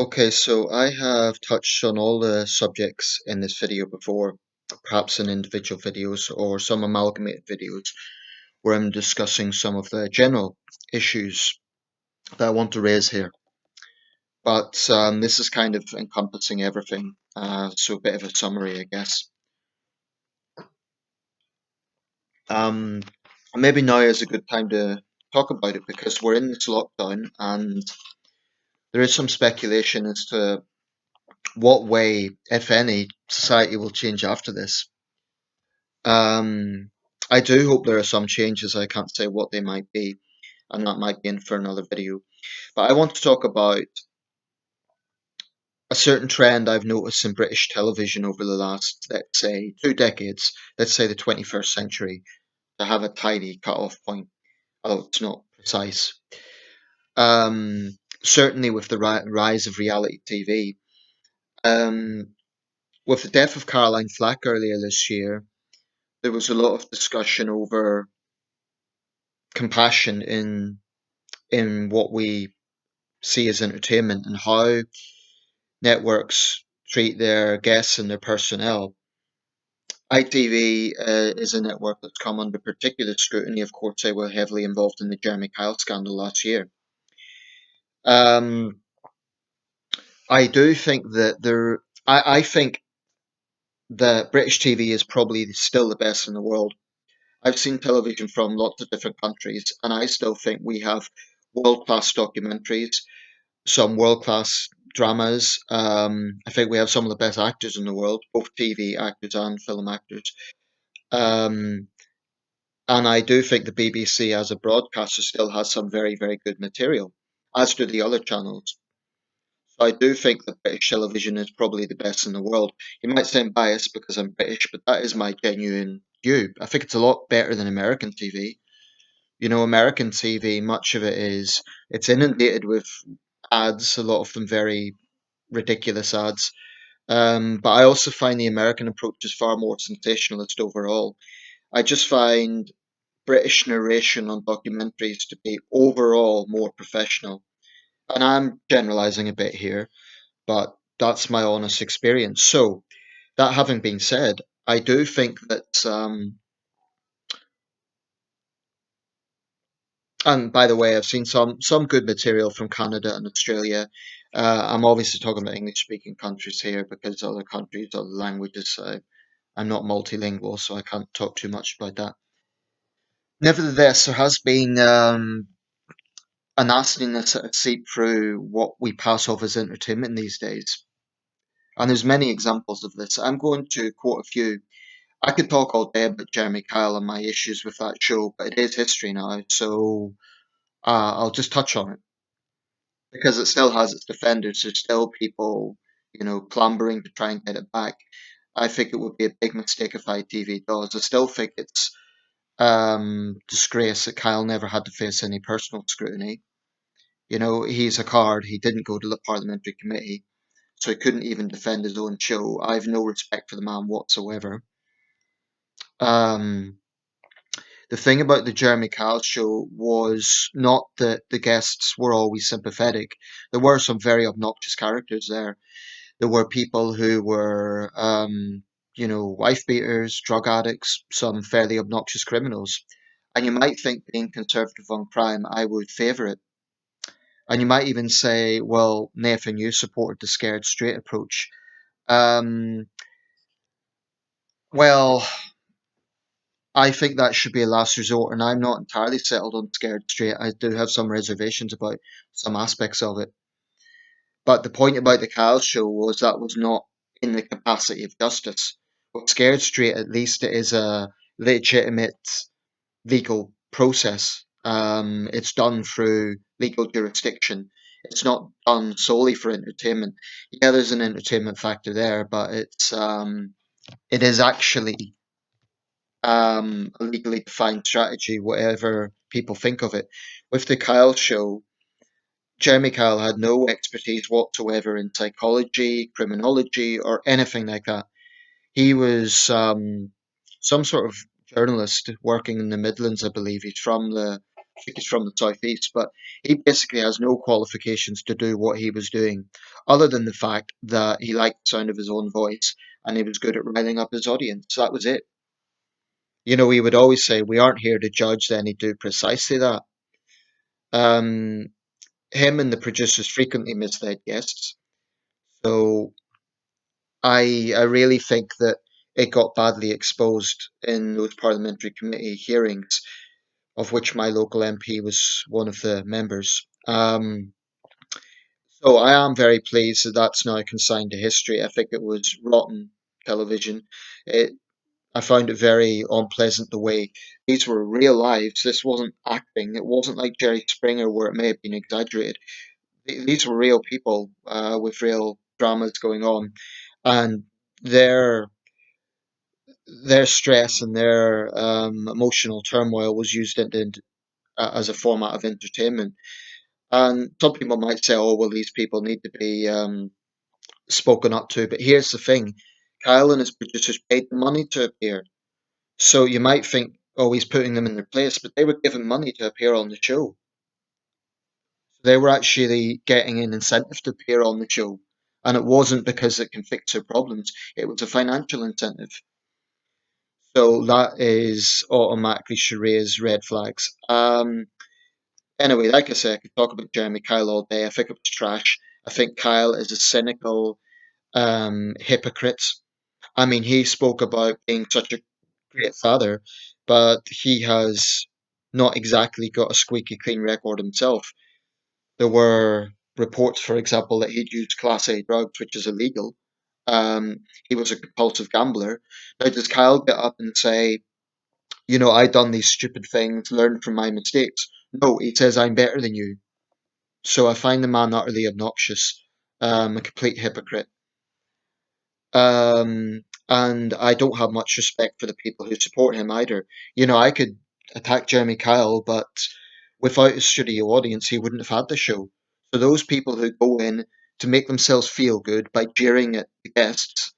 Okay, so I have touched on all the subjects in this video before, perhaps in individual videos or some amalgamated videos where I'm discussing some of the general issues that I want to raise here. But this is kind of encompassing everything, so a bit of a summary, I guess. Um, Maybe now is a good time to talk about it because we're in this lockdown and there is some speculation as to what way, if any, society will change after this. Um, I do hope there are some changes. I can't say what they might be, and that might be in for another video. But I want to talk about a certain trend I've noticed in British television over the last, let's say, 2 decades, let's say the 21st century, to have a tidy cut-off point, although it's not precise. Certainly with the rise of reality TV. Um, with the death of Caroline Flack earlier this year, there was a lot of discussion over compassion in what we see as entertainment and how networks treat their guests and their personnel. ITV is a network that's come under particular scrutiny. Of course, they were heavily involved in the Jeremy Kyle scandal last year. Um, I do think that I think that British TV is probably still the best in the world. I've seen television from lots of different countries, and I still think we have world class documentaries, some world class dramas. I think we have some of the best actors in the world, both TV actors and film actors. Um, and I do think the BBC as a broadcaster still has some very, very good material, as do the other channels. So I do think that British television is probably the best in the world. You might say I'm biased because I'm British, but that is my genuine view. I think it's a lot better than American TV. You know, American TV, much of it is it's inundated with ads, a lot of them very ridiculous ads. But I also find the American approach is far more sensationalist overall. I just find British narration on documentaries to be overall more professional. And I'm generalizing a bit here, but that's my honest experience. So, that having been said, I do think that, and by the way, I've seen some good material from Canada and Australia. I'm obviously talking about English speaking countries here because other countries, other languages, I'm not multilingual, so I can't talk too much about that. Nevertheless, there has been a nastiness that has seeped through what we pass off as entertainment these days. And there's many examples of this. I'm going to quote a few. I could talk all day about Jeremy Kyle and my issues with that show, but it is history now, so I'll just touch on it because it still has its defenders. There's still people, clambering to try and get it back. I think it would be a big mistake if ITV does. I still think it's disgrace that Kyle never had to face any personal scrutiny. You know, he's a card. He didn't go to the parliamentary committee, so he couldn't even defend his own show. I have no respect for the man whatsoever. Um, the thing about the Jeremy Kyle show was not that the guests were always sympathetic. There were some very obnoxious characters there. There were people who were, wife beaters, drug addicts, some fairly obnoxious criminals. And you might think, being conservative on crime, I would favour it. And you might even say, well, Nathan, you supported the scared straight approach. Um, well, I think that should be a last resort, and I'm not entirely settled on scared straight. I do have some reservations about some aspects of it. But the point about the Kyle show was that was not in the capacity of justice. But scared straight, at least it is a legitimate legal process. It's done through legal jurisdiction. It's not done solely for entertainment. Yeah, there's an entertainment factor there, but it is actually a legally defined strategy, whatever people think of it. With the Kyle show, Jeremy Kyle had no expertise whatsoever in psychology, criminology, or anything like that. He was some sort of journalist working in the Midlands, I believe. He's from the I think he's from the southeast, but he basically has no qualifications to do what he was doing, other than the fact that he liked the sound of his own voice and he was good at riling up his audience. That was it. He would always say, "We aren't here to judge." Then he'd do precisely that. Um, Him and the producers frequently misled guests. So I really think that it got badly exposed in those parliamentary committee hearings, of which my local MP was one of the members. So I am very pleased that that's now consigned to history. I think it was rotten television. It, I found it very unpleasant the way these were real lives. This wasn't acting. It wasn't like Jerry Springer where it may have been exaggerated. These were real people with real dramas going on, and their their stress and their emotional turmoil was used as a format of entertainment. And some people might say, "Oh, well, these people need to be spoken up to." But here's the thing: Kyle and his producers paid the money to appear. So you might think, "Oh, he's putting them in their place," but they were given money to appear on the show. They were actually getting an incentive to appear on the show. And it wasn't because it can fix their problems, it was a financial incentive. So that is automatically should raise red flags. Anyway, like I said, I could talk about Jeremy Kyle all day. I think it was trash. I think Kyle is a cynical hypocrite. I mean, he spoke about being such a great father, but he has not exactly got a squeaky clean record himself. There were reports, for example, that he'd used Class A drugs, which is illegal. He was a compulsive gambler. Now, does Kyle get up and say, I done these stupid things, learn from my mistakes? No, he says, I'm better than you. So I find the man utterly obnoxious, a complete hypocrite. And I don't have much respect for the people who support him either. I could attack Jeremy Kyle, but without a studio audience, he wouldn't have had the show. So those people who go in to make themselves feel good by jeering at the guests,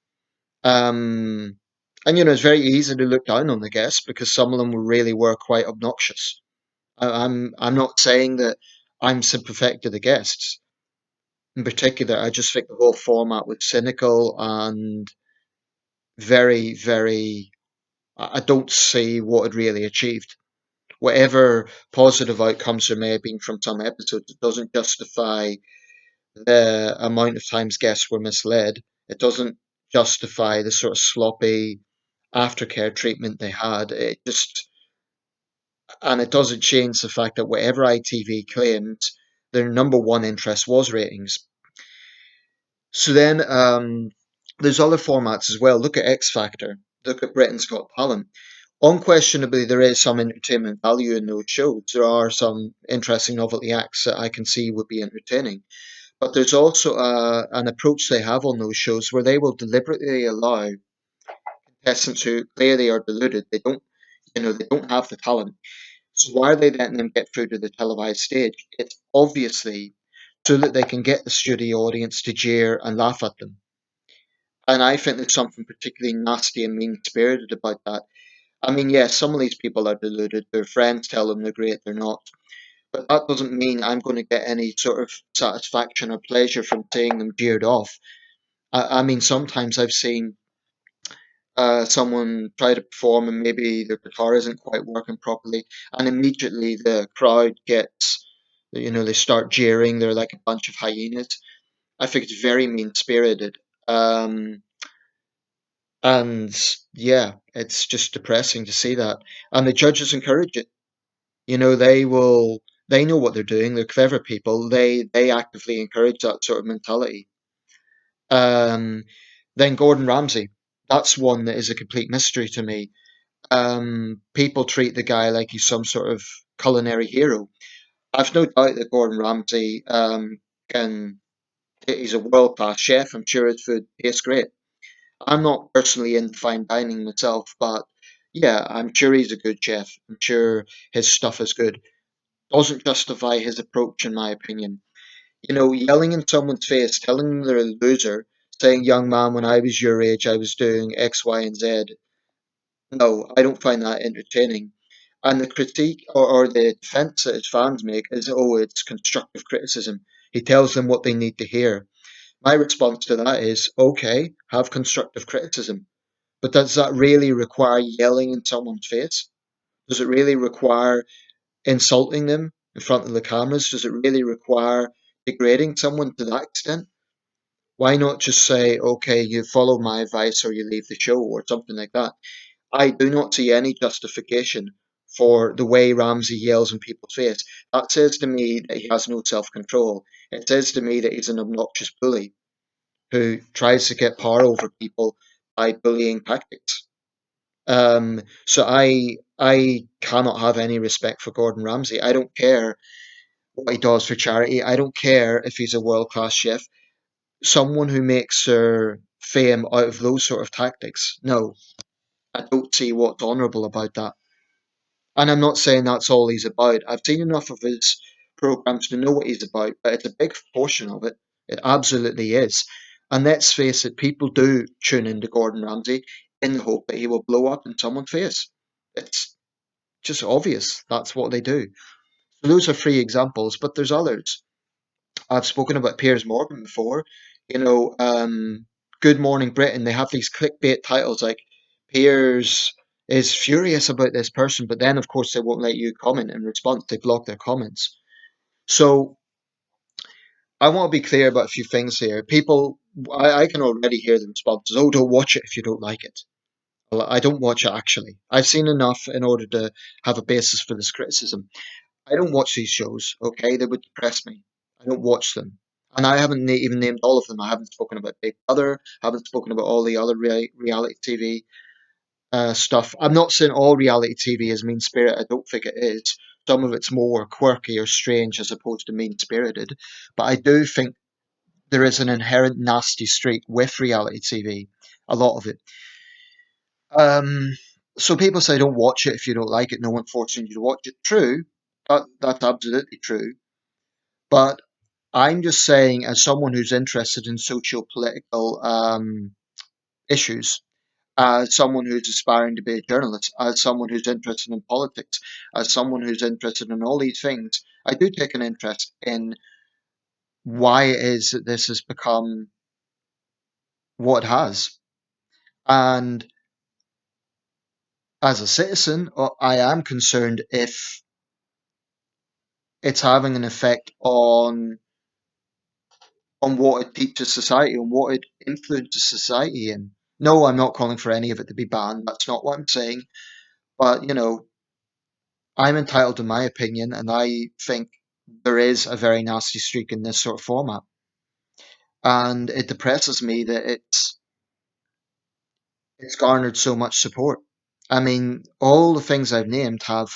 um, and it's very easy to look down on the guests because some of them really were quite obnoxious. I'm not saying that I'm sympathetic to the guests. In particular, I just think the whole format was cynical and very, very. I don't see what it really achieved. Whatever positive outcomes there may have been from some episodes, it doesn't justify the amount of times guests were misled. It doesn't justify the sort of sloppy aftercare treatment they had. And it doesn't change the fact that whatever ITV claimed, their number one interest was ratings. So then there's other formats as well. Look at X Factor. Look at Britain's Got Talent. Unquestionably, there is some entertainment value in those shows. There are some interesting novelty acts that I can see would be entertaining. But there's also an approach they have on those shows where they will deliberately allow contestants who clearly are deluded. They don't have the talent. So why are they letting them get through to the televised stage? It's obviously so that they can get the studio audience to jeer and laugh at them. And I think there's something particularly nasty and mean spirited about that. I mean, yes, some of these people are deluded. Their friends tell them they're great, they're not. But that doesn't mean I'm going to get any sort of satisfaction or pleasure from seeing them jeered off. I mean, sometimes I've seen someone try to perform and maybe their guitar isn't quite working properly, and immediately the crowd gets, they start jeering. They're like a bunch of hyenas. I think it's very mean spirited. Um, and yeah, it's just depressing to see that. And the judges encourage it. They know what they're doing. They're clever people. They actively encourage that sort of mentality. Um, then Gordon Ramsay. That's one that is a complete mystery to me. People treat the guy like he's some sort of culinary hero. I've no doubt that Gordon Ramsay can. He's a world class chef. I'm sure his food tastes great. I'm not personally into fine dining myself, but yeah, I'm sure he's a good chef. I'm sure his stuff is good. Doesn't justify his approach, in my opinion. Yelling in someone's face, telling them they're a loser, saying, "Young man, when I was your age, I was doing X, Y, and Z." No, I don't find that entertaining. And the critique or the defense that his fans make is, oh, it's constructive criticism. He tells them what they need to hear. My response to that is, okay, have constructive criticism. But does that really require yelling in someone's face? Does it really require insulting them in front of the cameras? Does it really require degrading someone to that extent? Why not just say, okay, you follow my advice or you leave the show or something like that? I do not see any justification for the way Ramsey yells in people's face. That says to me that he has no self control. It says to me that he's an obnoxious bully who tries to get power over people by bullying tactics. So I cannot have any respect for Gordon Ramsay. I don't care what he does for charity. I don't care if he's a world class chef. Someone who makes their fame out of those sort of tactics. No, I don't see what's honourable about that. And I'm not saying that's all he's about. I've seen enough of his programs to know what he's about, but it's a big portion of it. It absolutely is. And let's face it, people do tune into Gordon Ramsay in the hope that he will blow up in someone's face. It's just obvious that's what they do. So those are three examples, but there's others. I've spoken about Piers Morgan before. You know, Good Morning Britain, they have these clickbait titles like Piers is furious about this person, but then of course they won't let you comment in response. They block their comments. So I want to be clear about a few things here. People, I can already hear the responses. Oh, don't watch it if you don't like it. Well, I don't watch it actually. I've seen enough in order to have a basis for this criticism. I don't watch these shows, okay? They would depress me. I don't watch them. And I haven't even named all of them. I haven't spoken about Big Brother, I haven't spoken about all the other reality TV stuff. I'm not saying all reality TV is mean spirited. I don't think it is. Some of it's more quirky or strange as opposed to mean spirited. But I do think there is an inherent nasty streak with reality TV, a lot of it. Um, so people say don't watch it if you don't like it. No one forcing you to watch it. True, that's absolutely true. But I'm just saying, as someone who's interested in socio-political issues, as someone who's aspiring to be a journalist, as someone who's interested in politics, as someone who's interested in all these things, I do take an interest in why it is that this has become what it has. And as a citizen, I am concerned if it's having an effect on what it teaches society, on what it influences society. And no, I'm not calling for any of it to be banned. That's not what I'm saying. But, I'm entitled to my opinion, and I think there is a very nasty streak in this sort of format. And it depresses me that it's garnered so much support. I mean, all the things I've named have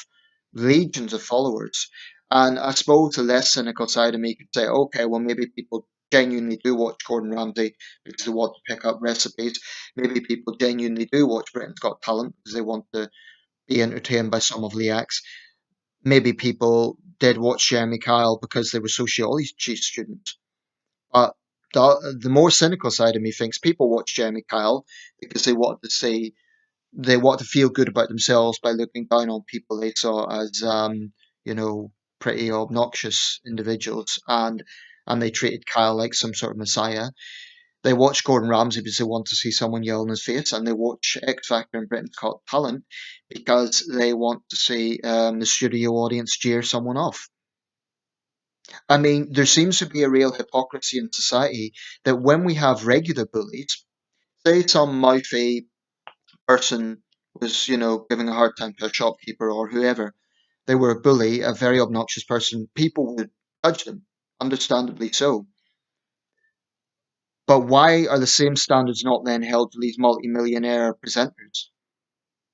legions of followers. And I suppose the less cynical side of me could say, okay, well, maybe people genuinely do watch Gordon Ramsay because they want to pick up recipes. Maybe people genuinely do watch Britain's Got Talent because they want to be entertained by some of the acts. Maybe people did watch Jeremy Kyle because they were sociology students. But the more cynical side of me thinks people watch Jeremy Kyle because they want to feel good about themselves by looking down on people they saw as you know pretty obnoxious individuals, and they treated Kyle like some sort of messiah. They watch Gordon Ramsay because they want to see someone yell in his face, and they watch X Factor and Britain's Got Talent because they want to see the studio audience jeer someone off. I mean, there seems to be a real hypocrisy in society that when we have regular bullies, say some mouthy person was, giving a hard time to a shopkeeper or whoever, they were a bully, a very obnoxious person, people would judge them, understandably so. But why are the same standards not then held to these multimillionaire presenters?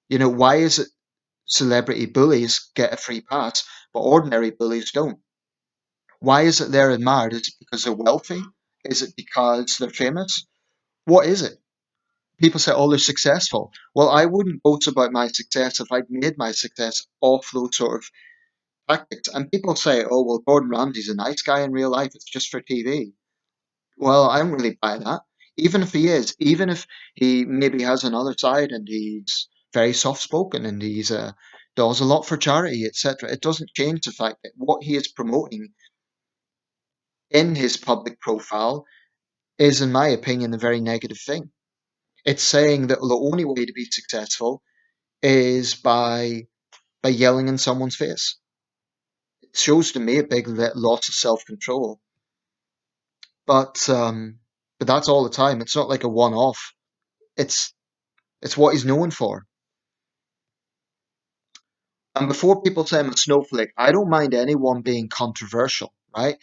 Why is it celebrity bullies get a free pass, but ordinary bullies don't? Why is it they're admired? Is it because they're wealthy? Is it because they're famous? What is it? People say, oh, they're successful. Well, I wouldn't boast about my success if I'd made my success off those sort of tactics. And people say, oh, well, Gordon Ramsay's a nice guy in real life. It's just for TV. Well, I don't really buy that. Even if he is, even if he maybe has another side and he's very soft spoken and he's does a lot for charity, etc. It doesn't change the fact that what he is promoting in his public profile is, in my opinion, a very negative thing. It's saying that the only way to be successful is by yelling in someone's face. It shows to me a big loss of self control. But but that's all the time. It's not like a one off. It's it's what he's known for. And before people say I'm a snowflake, I don't mind anyone being controversial, right?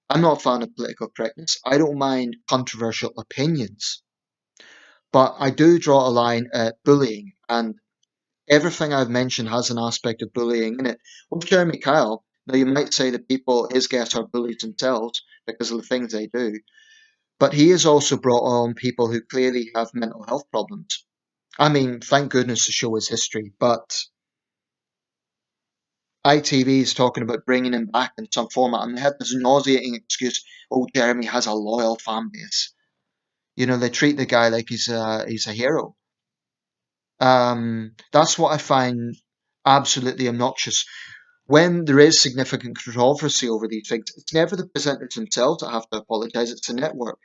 I'm not a fan of political correctness. I don't mind controversial opinions, but I do draw a line at bullying, and everything I've mentioned has an aspect of bullying in it. With Jeremy Kyle, now you might say that people, his guests, are bullies themselves because of the things they do, but he has also brought on people who clearly have mental health problems. I mean, thank goodness the show is history, but ITV is talking about bringing him back in some format, and they had this nauseating excuse: "Oh, Jeremy has a loyal fan base." You know, they treat the guy like he's a hero. That's what I find absolutely obnoxious. When there is significant controversy over these things, it's never the presenters themselves that have to apologise. It's the network,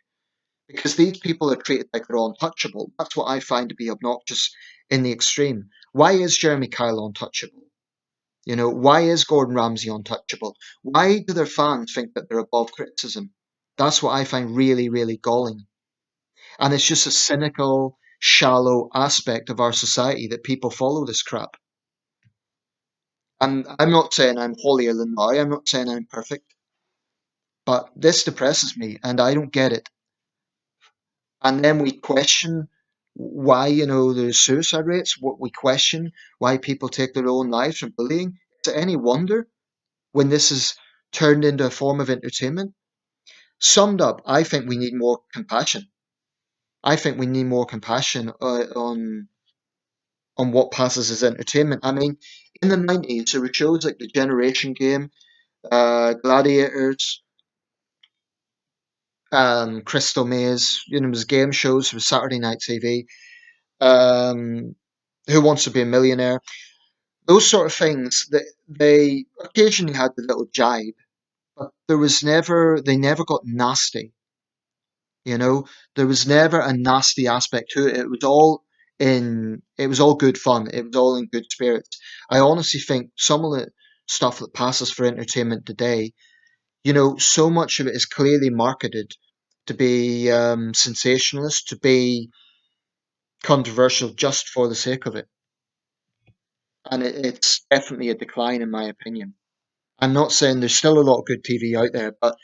because these people are treated like they're untouchable. That's what I find to be obnoxious in the extreme. Why is Jeremy Kyle untouchable? You know, why is Gordon Ramsay untouchable? Why do their fans think that they're above criticism? That's what I find really, really galling. And it's just a cynical, shallow aspect of our society that people follow this crap. And I'm not saying I'm holier than thou, I'm not saying I'm perfect, but this depresses me and I don't get it. And then we question why, there's suicide rates, what we question why people take their own lives from bullying. Is it any wonder when this is turned into a form of entertainment? Summed up, I think we need more compassion. I think we need more compassion on what passes as entertainment. I mean, in the 90s, there were shows like The Generation Game, Gladiators, Crystal Maze, it was game shows for Saturday night TV, um, Who Wants to Be a Millionaire, those sort of things that they occasionally had the little jibe, but they never got nasty. You know, there was never a nasty aspect to it. It was all good fun. It was all in good spirits. I honestly think some of the stuff that passes for entertainment today, so much of it is clearly marketed to be sensationalist, to be controversial just for the sake of it. And it's definitely a decline, in my opinion. I'm not saying there's still a lot of good TV out there, but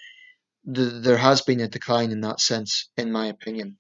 there has been a decline in that sense, in my opinion.